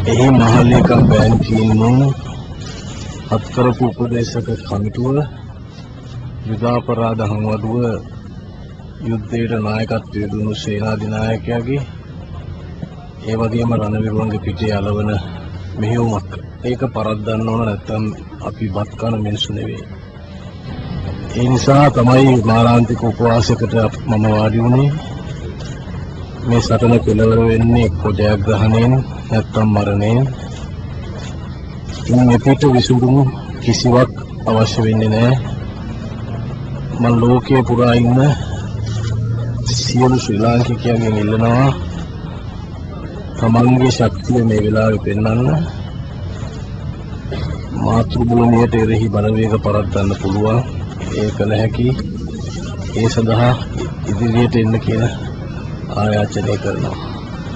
එහි මහලේකම් බැංකින් අත්කරපු උපදේශක කමිටුව යුදාපරාධ හමුවදුව යුද්ධයට නායකත්වය දුන්නු සේනාධිනායකයාගේ ඒ වගේම රණවිරුවන්ගේ පිටේ අලවන මෙහෙයුමක් ඒක පරද්දන්න ඕන නැත්නම් අපි බත් කන මිනිස්සු නෙවෙයි. ඒ නිසා තමයි මාරාන්තික උපවාසයකට මම වාඩි වුණේ. මේ සටන කෙලවර වෙන්නේ එක්ක ජයග්‍රහණයෙන් නැත්නම් මරණයෙන්. මේ පිට විසඳුම් කිසිවක් අවශ්‍ය වෙන්නේ නැහැ. මම ලෝකයේ පුරා ඉන්න සියලු ශ්‍රී ලාංකිකයන්ගෙන් ඉල්ලනවා තමන්ගේ ශක්තිය මේ වෙලාවේ පෙන්වන්න. මාතෘ භූමියට එරෙහි බලවේග පරද්දන්න පුළුවන්. ඒක නැහැකි. ඒ සඳහා ඉදිරියට එන්න කියන ආයාචනය කරනවා.